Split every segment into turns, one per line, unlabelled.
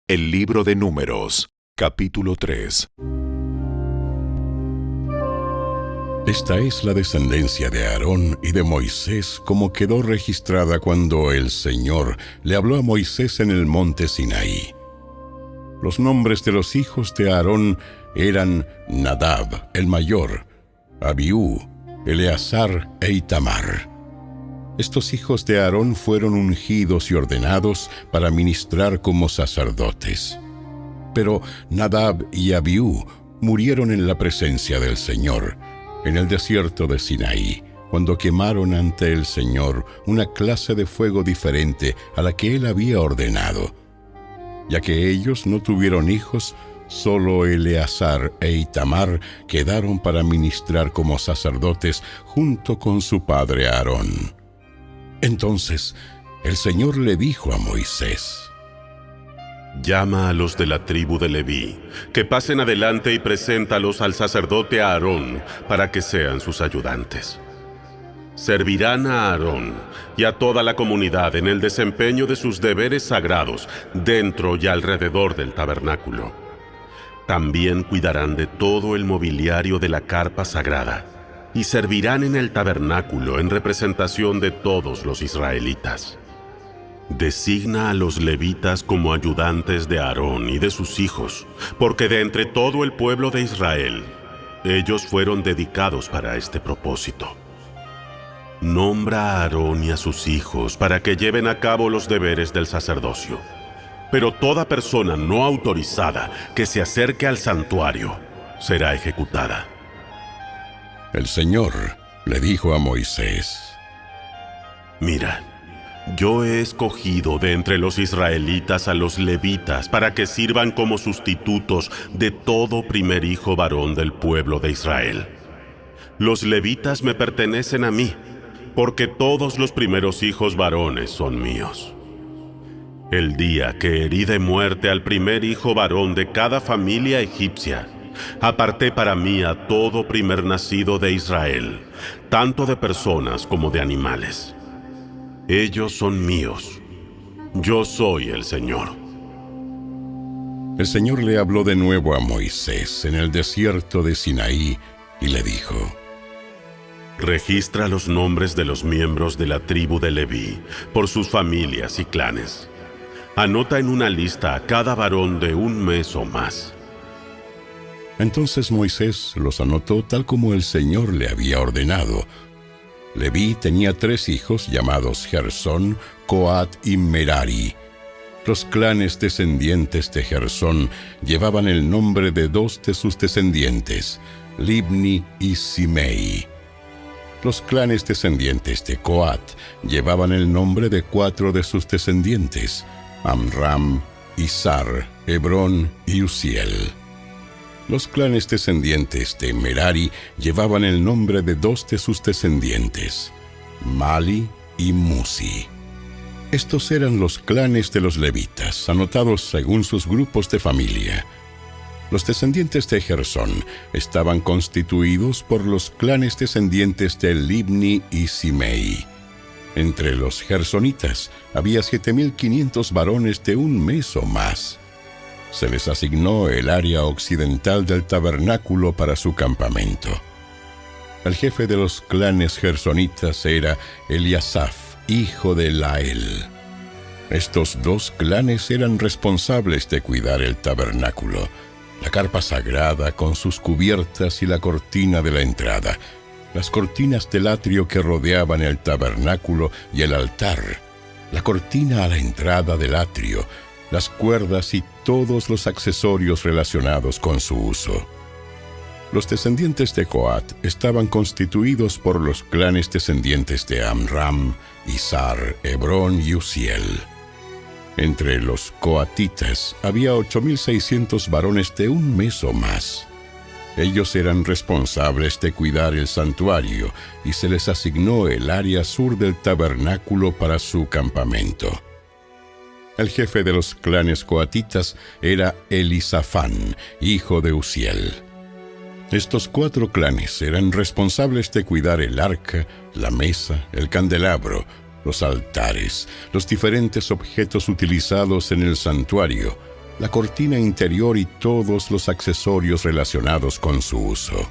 El libro de Números, capítulo 3.
Esta es la descendencia de Aarón y de Moisés, como quedó registrada cuando el Señor le habló a Moisés en el monte Sinaí. Los nombres de los hijos de Aarón eran Nadab, el mayor, Abiú, Eleazar e Itamar. Estos hijos de Aarón fueron ungidos y ordenados para ministrar como sacerdotes. Pero Nadab y Abiú murieron en la presencia del Señor, en el desierto de Sinaí, cuando quemaron ante el Señor una clase de fuego diferente a la que Él había ordenado. Ya que ellos no tuvieron hijos, solo Eleazar e Itamar quedaron para ministrar como sacerdotes junto con su padre Aarón. Entonces el Señor le dijo a Moisés:
Llama a los de la tribu de Leví, que pasen adelante y preséntalos al sacerdote Aarón para que sean sus ayudantes. Servirán a Aarón y a toda la comunidad en el desempeño de sus deberes sagrados dentro y alrededor del tabernáculo. También cuidarán de todo el mobiliario de la carpa sagrada y servirán en el tabernáculo en representación de todos los israelitas. Designa a los levitas como ayudantes de Aarón y de sus hijos, porque de entre todo el pueblo de Israel, ellos fueron dedicados para este propósito. Nombra a Aarón y a sus hijos para que lleven a cabo los deberes del sacerdocio. Pero toda persona no autorizada que se acerque al santuario será ejecutada.
El Señor le dijo a Moisés:
Mira, yo he escogido de entre los israelitas a los levitas para que sirvan como sustitutos de todo primer hijo varón del pueblo de Israel. Los levitas me pertenecen a mí, porque todos los primeros hijos varones son míos. El día que herí de muerte al primer hijo varón de cada familia egipcia, aparté para mí a todo primer nacido de Israel, tanto de personas como de animales. Ellos son míos. Yo soy el Señor.
El Señor le habló de nuevo a Moisés en el desierto de Sinaí y le dijo:
Registra los nombres de los miembros de la tribu de Leví por sus familias y clanes. Anota en una lista a cada varón de un mes o más.
Entonces Moisés los anotó tal como el Señor le había ordenado. Leví tenía 3 hijos llamados Gersón, Coat y Merari. Los clanes descendientes de Gersón llevaban el nombre de 2 de sus descendientes, Libni y Simei. Los clanes descendientes de Coat llevaban el nombre de 4 de sus descendientes, Amram, Izar, Hebrón y Uziel. Los clanes descendientes de Merari llevaban el nombre de 2 de sus descendientes, Mali y Musi. Estos eran los clanes de los levitas, anotados según sus grupos de familia. Los descendientes de Gersón estaban constituidos por los clanes descendientes de Libni y Simei. Entre los gersonitas había 7,500 varones de un mes o más. Se les asignó el área occidental del tabernáculo para su campamento. El jefe de los clanes gersonitas era Eliasaf, hijo de Lael. Estos 2 clanes eran responsables de cuidar el tabernáculo, la carpa sagrada con sus cubiertas y la cortina de la entrada, las cortinas del atrio que rodeaban el tabernáculo y el altar, la cortina a la entrada del atrio, las cuerdas y todos los accesorios relacionados con su uso. Los descendientes de Coat estaban constituidos por los clanes descendientes de Amram, Izar, Hebrón y Uziel. Entre los coatitas había 8,600 varones de un mes o más. Ellos eran responsables de cuidar el santuario y se les asignó el área sur del tabernáculo para su campamento. El jefe de los clanes coatitas era Elisafán, hijo de Uziel. Estos 4 clanes eran responsables de cuidar el arca, la mesa, el candelabro, los altares, los diferentes objetos utilizados en el santuario, la cortina interior y todos los accesorios relacionados con su uso.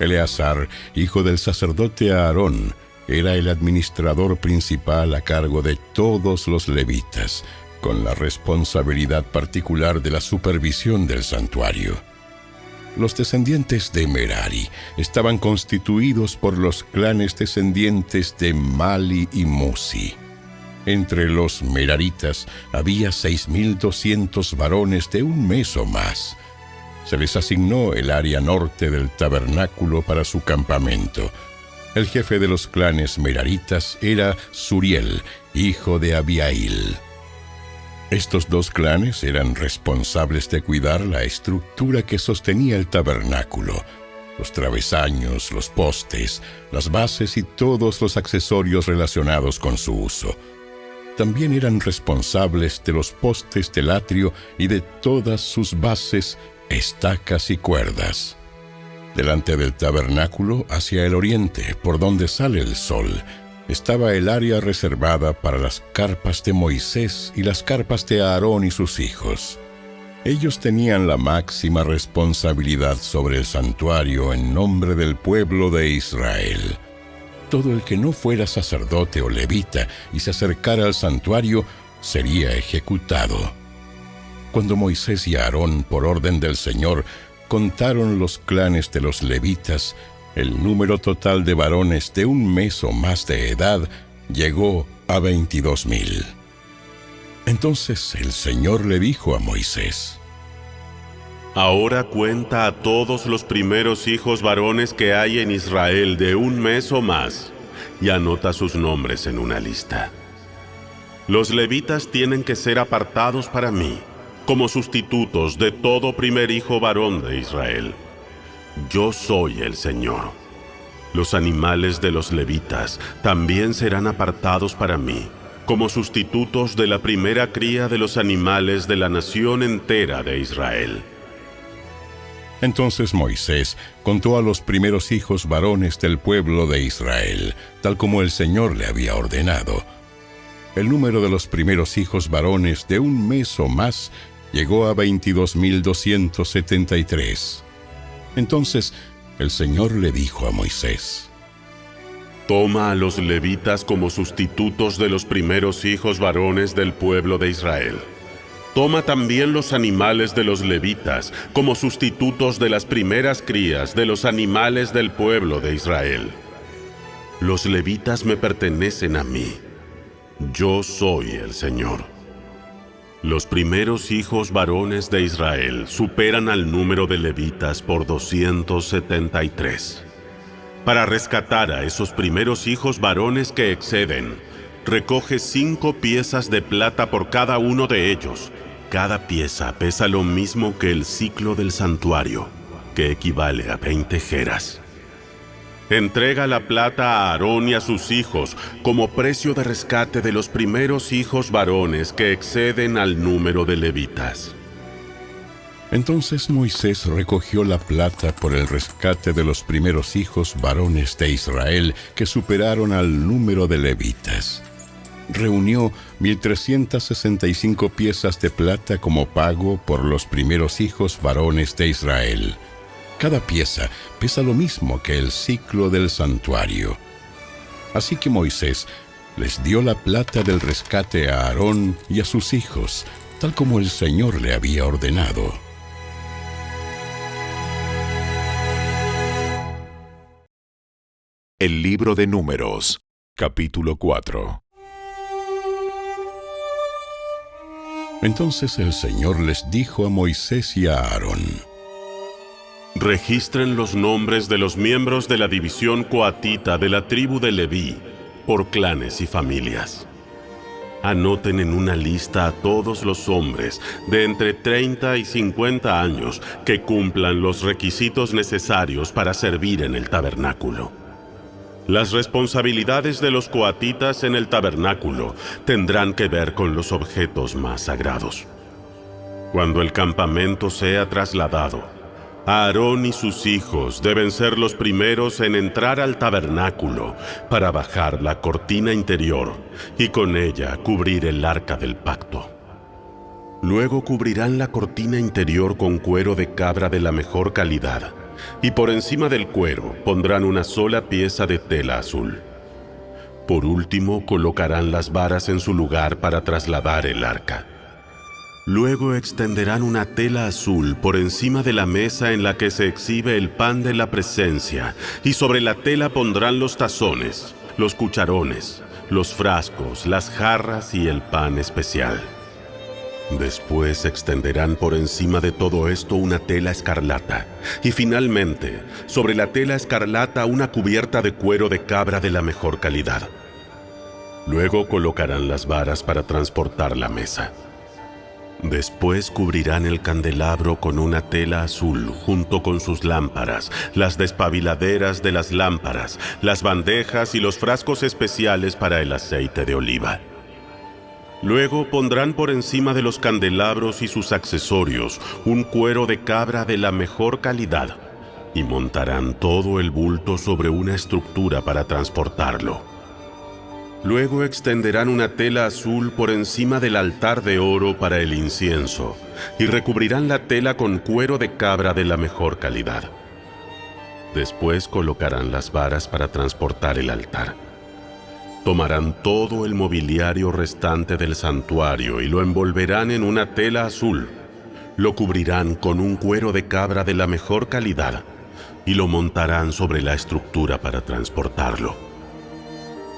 Eleazar, hijo del sacerdote Aarón, era el administrador principal a cargo de todos los levitas, con la responsabilidad particular de la supervisión del santuario. Los descendientes de Merari estaban constituidos por los clanes descendientes de Mali y Musi. Entre los meraritas había 6,200 varones de un mes o más. Se les asignó el área norte del tabernáculo para su campamento. El jefe de los clanes meraritas era Suriel, hijo de Abiail. Estos dos clanes eran responsables de cuidar la estructura que sostenía el tabernáculo, los travesaños, los postes, las bases y todos los accesorios relacionados con su uso. También eran responsables de los postes del atrio y de todas sus bases, estacas y cuerdas. Delante del tabernáculo, hacia el oriente, por donde sale el sol, estaba el área reservada para las carpas de Moisés y las carpas de Aarón y sus hijos. Ellos tenían la máxima responsabilidad sobre el santuario en nombre del pueblo de Israel. Todo el que no fuera sacerdote o levita y se acercara al santuario sería ejecutado. Cuando Moisés y Aarón, por orden del Señor, contaron los clanes de los levitas, el número total de varones de un mes o más de edad llegó a 22,000. Entonces el Señor le dijo a Moisés:
Ahora cuenta a todos los primeros hijos varones que hay en Israel de un mes o más, y anota sus nombres en una lista. Los levitas tienen que ser apartados para mí, como sustitutos de todo primer hijo varón de Israel. Yo soy el Señor. Los animales de los levitas también serán apartados para mí, como sustitutos de la primera cría de los animales de la nación entera de Israel.
Entonces Moisés contó a los primeros hijos varones del pueblo de Israel, tal como el Señor le había ordenado. El número de los primeros hijos varones de un mes o más llegó a 22,273. Entonces el Señor le dijo a Moisés:
Toma a los levitas como sustitutos de los primeros hijos varones del pueblo de Israel. Toma también los animales de los levitas como sustitutos de las primeras crías de los animales del pueblo de Israel. Los levitas me pertenecen a mí. Yo soy el Señor. Los primeros hijos varones de Israel superan al número de levitas por 273. Para rescatar a esos primeros hijos varones que exceden, recoge 5 piezas de plata por cada uno de ellos. Cada pieza pesa lo mismo que el ciclo del santuario, que equivale a 20 geras. Entrega la plata a Aarón y a sus hijos como precio de rescate de los primeros hijos varones que exceden al número de levitas.
Entonces Moisés recogió la plata por el rescate de los primeros hijos varones de Israel que superaron al número de levitas. Reunió 1,365 piezas de plata como pago por los primeros hijos varones de Israel. Cada pieza pesa lo mismo que el ciclo del santuario. Así que Moisés les dio la plata del rescate a Aarón y a sus hijos, tal como el Señor le había ordenado.
El libro de Números, capítulo 4.
Entonces el Señor les dijo a Moisés y a Aarón:
Registren los nombres de los miembros de la división coatita de la tribu de Leví, por clanes y familias. Anoten en una lista a todos los hombres de entre 30 y 50 años que cumplan los requisitos necesarios para servir en el tabernáculo. Las responsabilidades de los coatitas en el tabernáculo tendrán que ver con los objetos más sagrados. Cuando el campamento sea trasladado, Aarón y sus hijos deben ser los primeros en entrar al tabernáculo para bajar la cortina interior y con ella cubrir el arca del pacto. Luego cubrirán la cortina interior con cuero de cabra de la mejor calidad, y por encima del cuero pondrán una sola pieza de tela azul. Por último, colocarán las varas en su lugar para trasladar el arca. Luego extenderán una tela azul por encima de la mesa en la que se exhibe el pan de la presencia, y sobre la tela pondrán los tazones, los cucharones, los frascos, las jarras y el pan especial. Después extenderán por encima de todo esto una tela escarlata, y finalmente, sobre la tela escarlata una cubierta de cuero de cabra de la mejor calidad. Luego colocarán las varas para transportar la mesa. Después cubrirán el candelabro con una tela azul junto con sus lámparas, las despabiladeras de las lámparas, las bandejas y los frascos especiales para el aceite de oliva. Luego pondrán por encima de los candelabros y sus accesorios un cuero de cabra de la mejor calidad y montarán todo el bulto sobre una estructura para transportarlo. Luego extenderán una tela azul por encima del altar de oro para el incienso y recubrirán la tela con cuero de cabra de la mejor calidad. Después colocarán las varas para transportar el altar. Tomarán todo el mobiliario restante del santuario y lo envolverán en una tela azul. Lo cubrirán con un cuero de cabra de la mejor calidad y lo montarán sobre la estructura para transportarlo.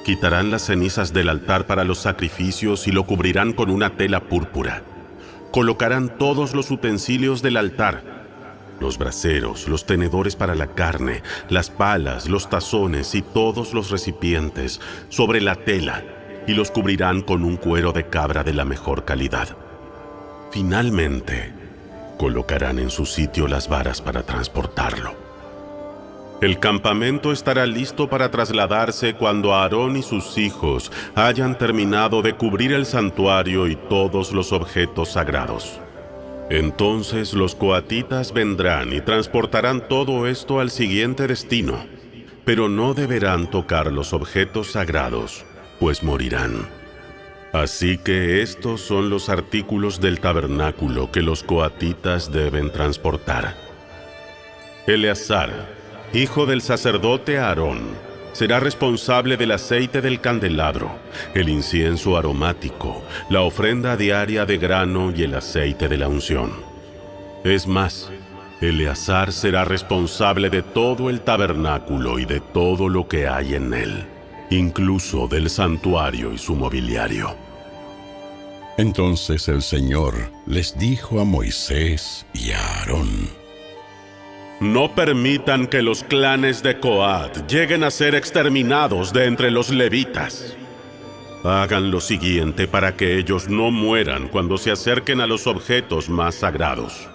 Quitarán las cenizas del altar para los sacrificios y lo cubrirán con una tela púrpura. Colocarán todos los utensilios del altar, los braseros, los tenedores para la carne, las palas, los tazones y todos los recipientes sobre la tela y los cubrirán con un cuero de cabra de la mejor calidad. Finalmente, colocarán en su sitio las varas para transportarlo. El campamento estará listo para trasladarse cuando Aarón y sus hijos hayan terminado de cubrir el santuario y todos los objetos sagrados. Entonces los coatitas vendrán y transportarán todo esto al siguiente destino, pero no deberán tocar los objetos sagrados, pues morirán. Así que estos son los artículos del tabernáculo que los coatitas deben transportar. Eleazar, hijo del sacerdote Aarón, será responsable del aceite del candelabro, el incienso aromático, la ofrenda diaria de grano y el aceite de la unción. Es más, Eleazar será responsable de todo el tabernáculo y de todo lo que hay en él, incluso del santuario y su mobiliario.
Entonces el Señor les dijo a Moisés y a Aarón:
No permitan que los clanes de Coat lleguen a ser exterminados de entre los levitas. Hagan lo siguiente para que ellos no mueran cuando se acerquen a los objetos más sagrados.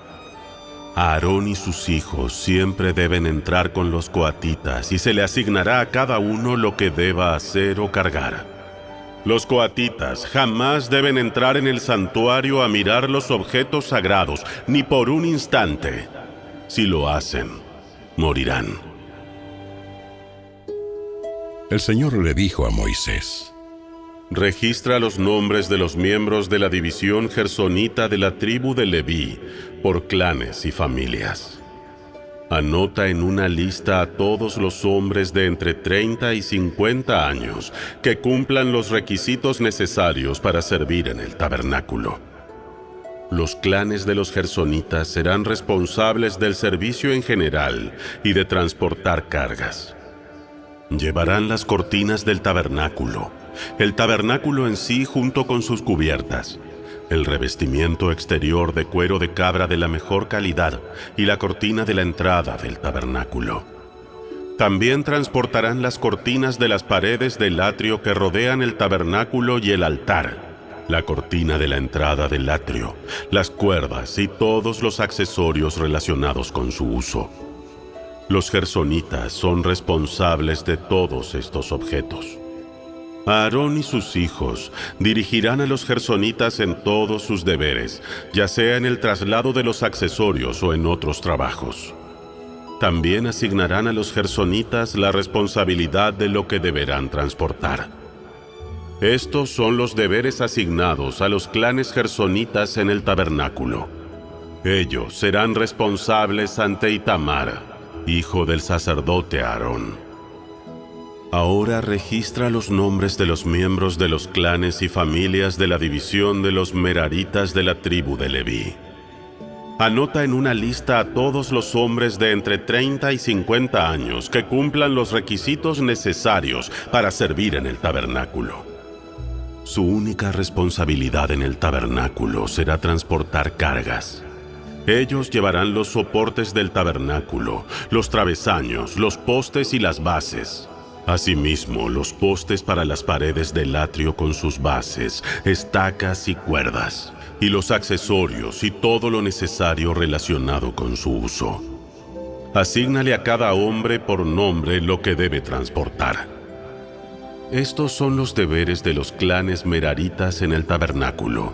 Aarón y sus hijos siempre deben entrar con los coatitas y se le asignará a cada uno lo que deba hacer o cargar. Los coatitas jamás deben entrar en el santuario a mirar los objetos sagrados, ni por un instante. Si lo hacen, morirán.
El Señor le dijo a Moisés:
Registra los nombres de los miembros de la división gersonita de la tribu de Leví, por clanes y familias. Anota en una lista a todos los hombres de entre 30 y 50 años que cumplan los requisitos necesarios para servir en el tabernáculo. Los clanes de los gersonitas serán responsables del servicio en general y de transportar cargas. Llevarán las cortinas del tabernáculo, el tabernáculo en sí junto con sus cubiertas, el revestimiento exterior de cuero de cabra de la mejor calidad y la cortina de la entrada del tabernáculo. También transportarán las cortinas de las paredes del atrio que rodean el tabernáculo y el altar, la cortina de la entrada del atrio, las cuerdas y todos los accesorios relacionados con su uso. Los gersonitas son responsables de todos estos objetos. Aarón y sus hijos dirigirán a los gersonitas en todos sus deberes, ya sea en el traslado de los accesorios o en otros trabajos. También asignarán a los gersonitas la responsabilidad de lo que deberán transportar. Estos son los deberes asignados a los clanes gersonitas en el tabernáculo. Ellos serán responsables ante Itamar, hijo del sacerdote Aarón. Ahora registra los nombres de los miembros de los clanes y familias de la división de los meraritas de la tribu de Leví. Anota en una lista a todos los hombres de entre 30 y 50 años que cumplan los requisitos necesarios para servir en el tabernáculo. Su única responsabilidad en el tabernáculo será transportar cargas. Ellos llevarán los soportes del tabernáculo, los travesaños, los postes y las bases. Asimismo, los postes para las paredes del atrio con sus bases, estacas y cuerdas, y los accesorios y todo lo necesario relacionado con su uso. Asígnale a cada hombre por nombre lo que debe transportar. Estos son los deberes de los clanes meraritas en el tabernáculo.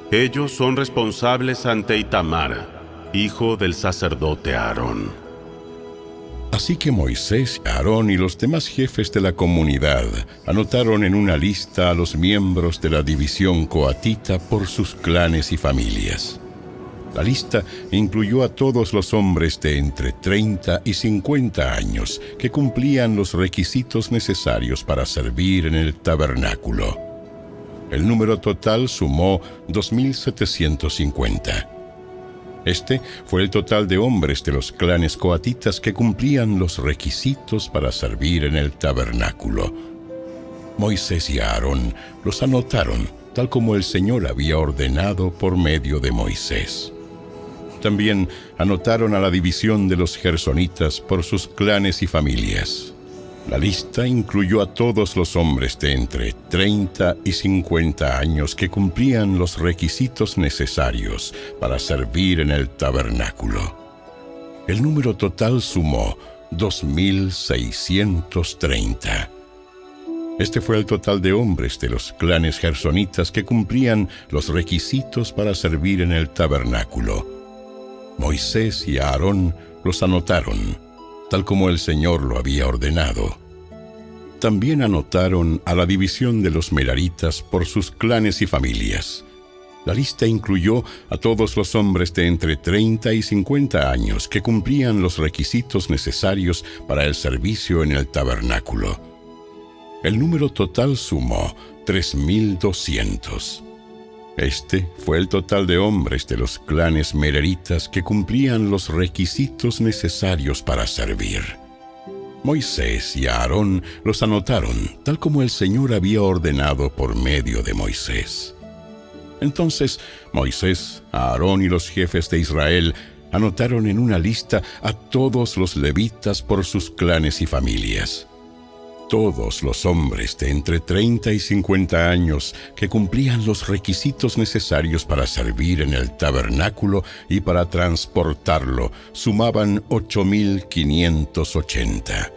Ellos son responsables ante Itamar, hijo del sacerdote Aarón.
Así que Moisés, Aarón y los demás jefes de la comunidad anotaron en una lista a los miembros de la división coatita por sus clanes y familias. La lista incluyó a todos los hombres de entre 30 y 50 años que cumplían los requisitos necesarios para servir en el tabernáculo. El número total sumó 2.750. Este fue el total de hombres de los clanes coatitas que cumplían los requisitos para servir en el tabernáculo. Moisés y Aarón los anotaron, tal como el Señor había ordenado por medio de Moisés. También anotaron a la división de los gersonitas por sus clanes y familias. La lista incluyó a todos los hombres de entre 30 y 50 años que cumplían los requisitos necesarios para servir en el tabernáculo. El número total sumó 2.630. Este fue el total de hombres de los clanes gersonitas que cumplían los requisitos para servir en el tabernáculo. Moisés y Aarón los anotaron, tal como el Señor lo había ordenado. También anotaron a la división de los meraritas por sus clanes y familias. La lista incluyó a todos los hombres de entre 30 y 50 años que cumplían los requisitos necesarios para el servicio en el tabernáculo. El número total sumó 3.200. Este fue el total de hombres de los clanes meraritas que cumplían los requisitos necesarios para servir. Moisés y Aarón los anotaron, tal como el Señor había ordenado por medio de Moisés. Entonces Moisés, Aarón y los jefes de Israel anotaron en una lista a todos los levitas por sus clanes y familias. Todos los hombres de entre 30 y 50 años que cumplían los requisitos necesarios para servir en el tabernáculo y para transportarlo sumaban 8.580.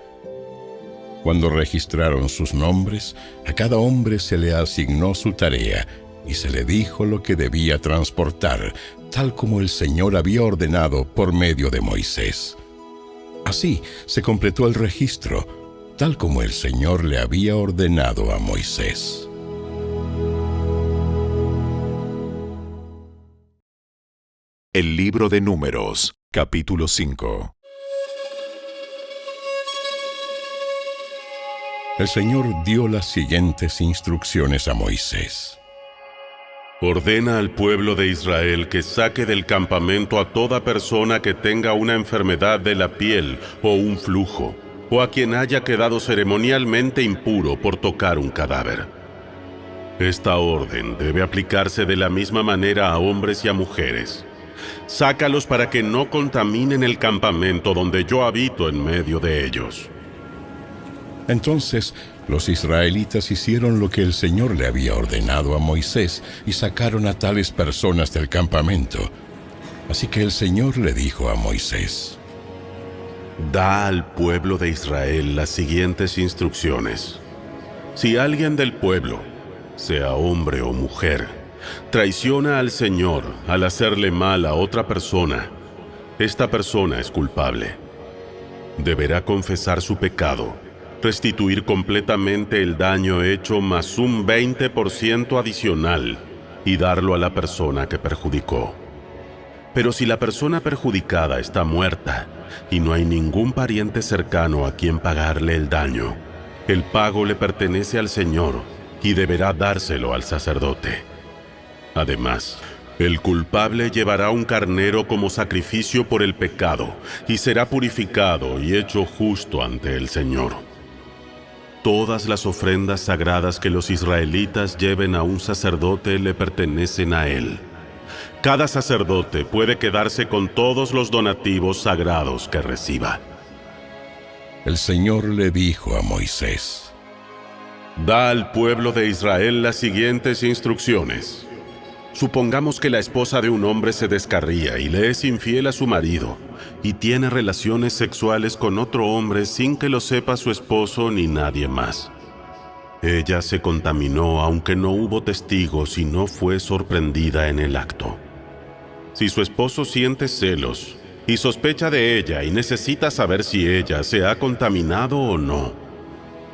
Cuando registraron sus nombres, a cada hombre se le asignó su tarea y se le dijo lo que debía transportar, tal como el Señor había ordenado por medio de Moisés. Así se completó el registro, tal como el Señor le había ordenado a Moisés.
El libro de Números, capítulo 5.
El Señor dio las siguientes instrucciones a Moisés.
Ordena al pueblo de Israel que saque del campamento a toda persona que tenga una enfermedad de la piel o un flujo, o a quien haya quedado ceremonialmente impuro por tocar un cadáver. Esta orden debe aplicarse de la misma manera a hombres y a mujeres. Sácalos para que no contaminen el campamento donde yo habito en medio de ellos.
Entonces los israelitas hicieron lo que el Señor le había ordenado a Moisés y sacaron a tales personas del campamento. Así que el Señor le dijo a Moisés:
Da al pueblo de Israel las siguientes instrucciones. Si alguien del pueblo, sea hombre o mujer, traiciona al Señor al hacerle mal a otra persona, esta persona es culpable. Deberá confesar su pecado restituir completamente el daño hecho más un 20% adicional y darlo a la persona que perjudicó. Pero si la persona perjudicada está muerta y no hay ningún pariente cercano a quien pagarle el daño, el pago le pertenece al Señor y deberá dárselo al sacerdote. Además, el culpable llevará un carnero como sacrificio por el pecado y será purificado y hecho justo ante el Señor. Todas las ofrendas sagradas que los israelitas lleven a un sacerdote le pertenecen a él. Cada sacerdote puede quedarse con todos los donativos sagrados que reciba.
El Señor le dijo a Moisés:
Da al pueblo de Israel las siguientes instrucciones. Supongamos que la esposa de un hombre se descarría y le es infiel a su marido, y tiene relaciones sexuales con otro hombre sin que lo sepa su esposo ni nadie más. Ella se contaminó aunque no hubo testigos y no fue sorprendida en el acto. Si su esposo siente celos y sospecha de ella y necesita saber si ella se ha contaminado o no,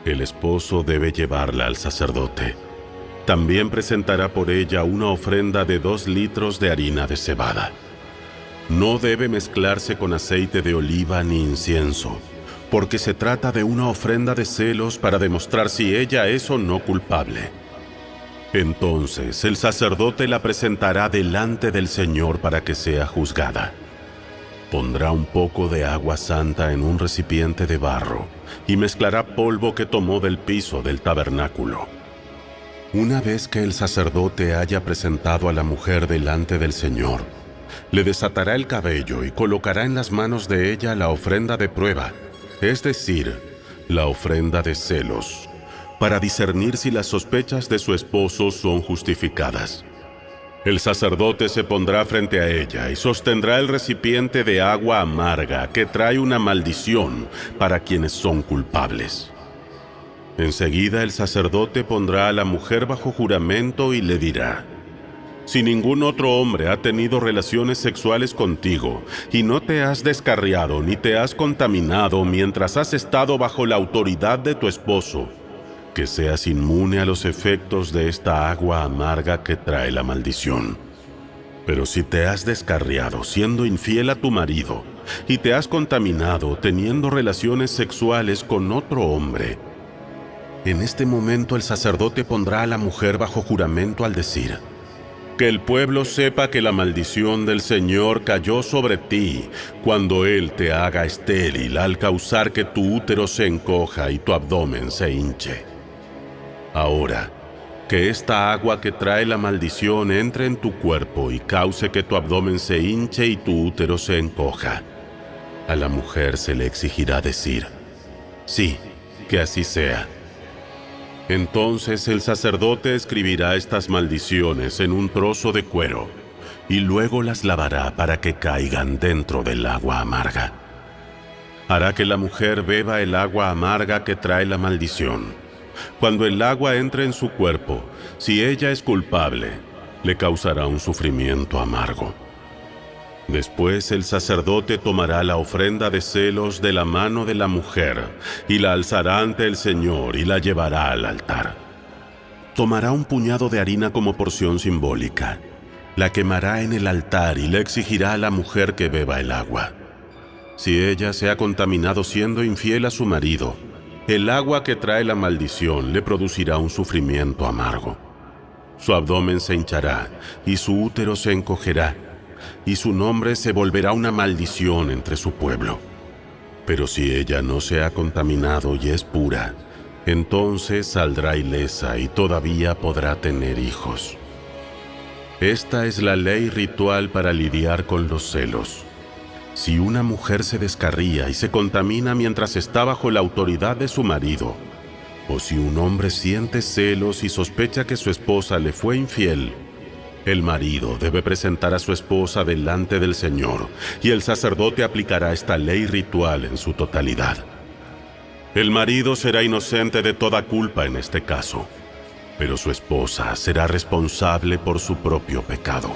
el esposo debe llevarla al sacerdote. También presentará por ella una ofrenda de 2 litros de harina de cebada. No debe mezclarse con aceite de oliva ni incienso, porque se trata de una ofrenda de celos para demostrar si ella es o no culpable. Entonces el sacerdote la presentará delante del Señor para que sea juzgada. Pondrá un poco de agua santa en un recipiente de barro y mezclará polvo que tomó del piso del tabernáculo. Una vez que el sacerdote haya presentado a la mujer delante del Señor, le desatará el cabello y colocará en las manos de ella la ofrenda de prueba, es decir, la ofrenda de celos, para discernir si las sospechas de su esposo son justificadas. El sacerdote se pondrá frente a ella y sostendrá el recipiente de agua amarga que trae una maldición para quienes son culpables. Enseguida el sacerdote pondrá a la mujer bajo juramento y le dirá: si ningún otro hombre ha tenido relaciones sexuales contigo y no te has descarriado ni te has contaminado mientras has estado bajo la autoridad de tu esposo, que seas inmune a los efectos de esta agua amarga que trae la maldición. Pero si te has descarriado siendo infiel a tu marido y te has contaminado teniendo relaciones sexuales con otro hombre, en este momento el sacerdote pondrá a la mujer bajo juramento al decir: que el pueblo sepa que la maldición del Señor cayó sobre ti cuando Él te haga estéril al causar que tu útero se encoja y tu abdomen se hinche. Ahora, que esta agua que trae la maldición entre en tu cuerpo y cause que tu abdomen se hinche y tu útero se encoja. A la mujer se le exigirá decir: sí, que así sea. Entonces el sacerdote escribirá estas maldiciones en un trozo de cuero y luego las lavará para que caigan dentro del agua amarga. Hará que la mujer beba el agua amarga que trae la maldición. Cuando el agua entre en su cuerpo, si ella es culpable, le causará un sufrimiento amargo. Después el sacerdote tomará la ofrenda de celos de la mano de la mujer y la alzará ante el Señor y la llevará al altar. Tomará un puñado de harina como porción simbólica, la quemará en el altar y le exigirá a la mujer que beba el agua. Si ella se ha contaminado siendo infiel a su marido, el agua que trae la maldición le producirá un sufrimiento amargo. Su abdomen se hinchará y su útero se encogerá, y su nombre se volverá una maldición entre su pueblo. Pero si ella no se ha contaminado y es pura, entonces saldrá ilesa y todavía podrá tener hijos. Esta es la ley ritual para lidiar con los celos. Si una mujer se descarría y se contamina mientras está bajo la autoridad de su marido, o si un hombre siente celos y sospecha que su esposa le fue infiel, el marido debe presentar a su esposa delante del Señor, y el sacerdote aplicará esta ley ritual en su totalidad. El marido será inocente de toda culpa en este caso, pero su esposa será responsable por su propio pecado.